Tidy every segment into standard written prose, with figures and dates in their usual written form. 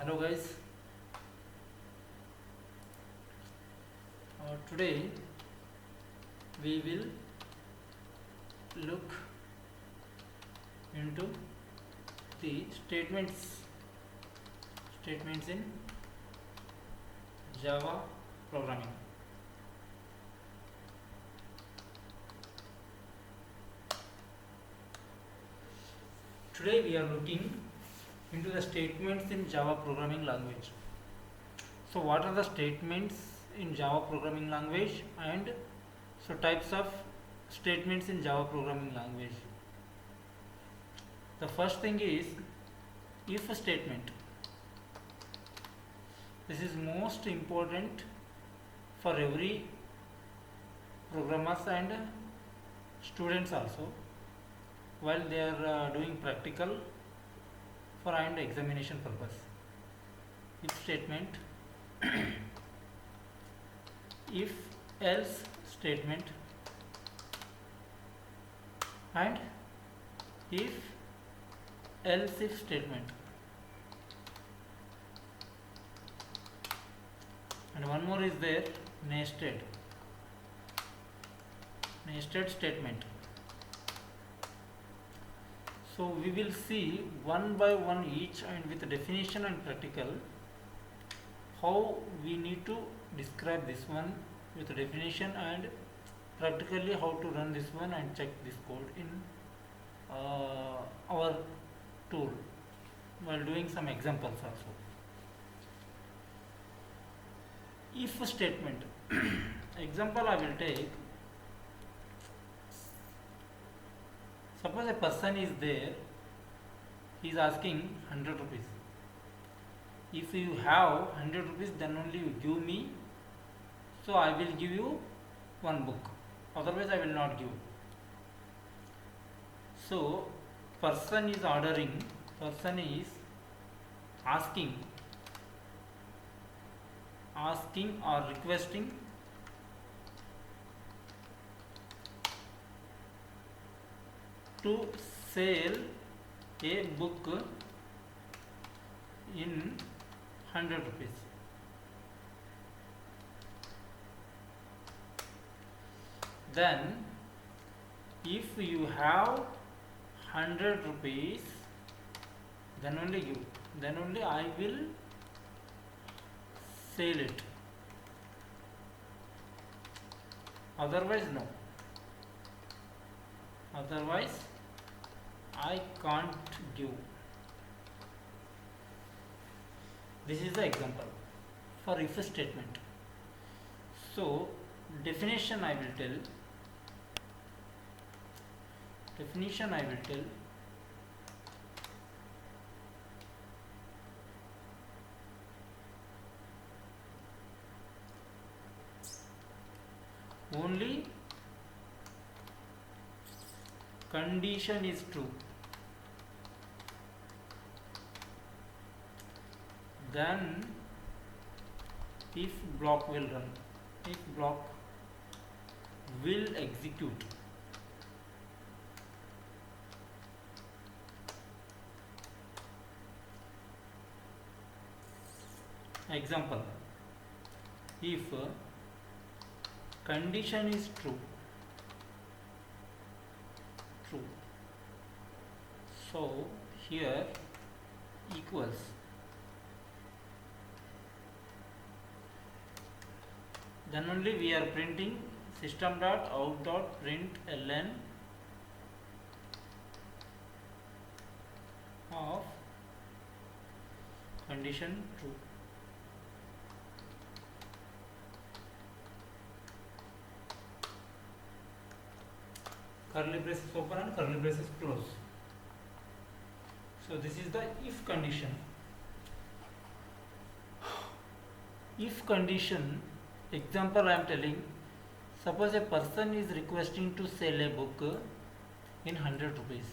Hello guys. Today we will look into the statements in Java programming. Today we are looking into the statements in Java programming language. So what are the statements in Java programming language, and so types of statements in Java programming language? The first thing is if statement. This is most important for every programmers and students also while they are doing practical for and examination purpose. If statement, if else statement, and if else if statement. And one more is there, nested statement. So we will see one by one each, and with definition and practical, how we need to describe this one with definition, and practically how to run this one and check this code in our tool while doing some examples also. If statement example I will take. Suppose a person is there, he is asking 100 rupees. If you have 100 rupees, then only you give me, so I will give you one book, otherwise I will not give. So person is asking or requesting to sell a book in 100 rupees. Then if you have 100 rupees, then only give, then only I will sell it, otherwise no, otherwise I can't give. This is the example for if statement. So definition I will tell. Only condition is true, then if block will run, if block will execute. Example, if condition is true, so here equals, then only we are printing system.out.println of condition true. Curly braces open and curly braces close. So this is the if condition. If condition example I am telling. Suppose a person is requesting to sell a book in 100 rupees.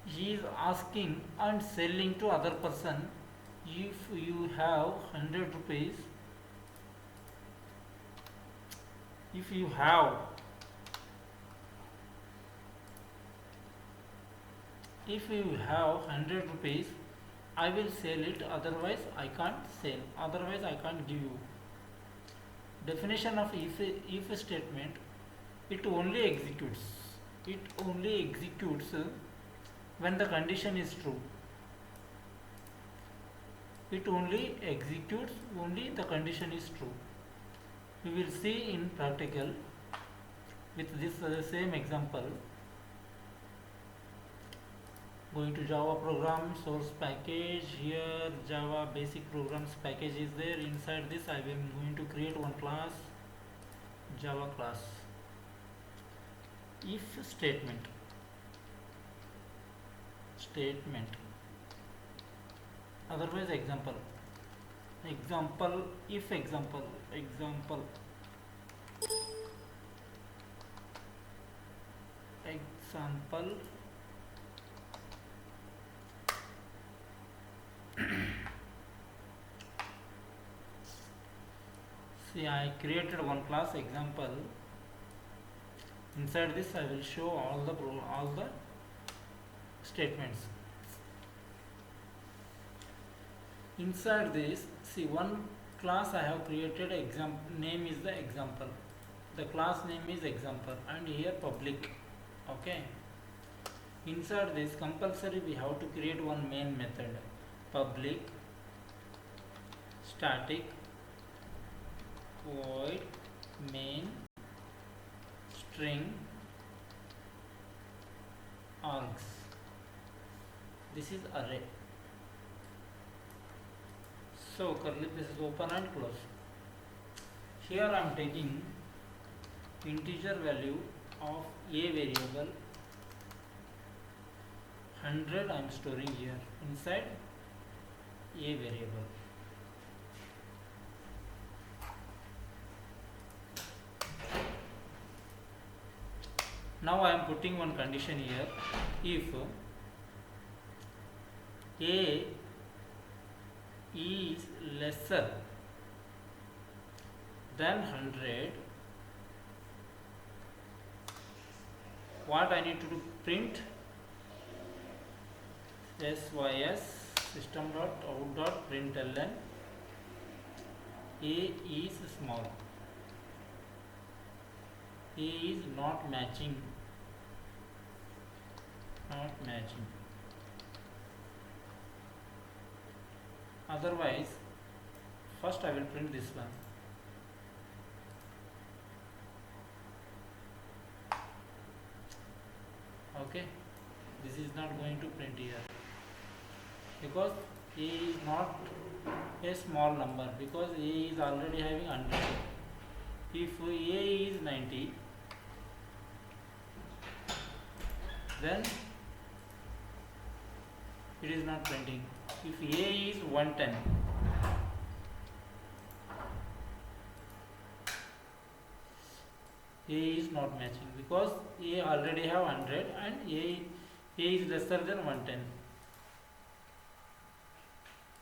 He is asking and selling to other person, if you have 100 rupees, if you have If you have 100 rupees, I will sell it, otherwise I can't sell, otherwise I can't give you. Definition of if statement: it only executes when the condition is true. It only executes only the condition is true. We will see in practical with this same example. Going to Java program source package. Here Java basic programs package is there. Inside this I am going to create one class, Java class. If statement otherwise example if example see, I created one class example. Inside this I will show all the statements. Inside this, see, one class I have created, name is the example. The class name is example and here public. Okay. Inside this compulsory we have to create one main method, public static void main string args. This is array. So curly braces open and close. Here I am taking integer value of a variable 100. I am storing here inside a variable. Now I am putting one condition here. If a is lesser than 100, what I need to do? Print sys system.out.println a is small, a is not matching. Otherwise, first I will print this one. Okay, this is not going to print here because a is not a small number, because a is already having 100. If a is 90, then it is not printing. If a is 110, a is not matching because a already have 100 and a is lesser than 110.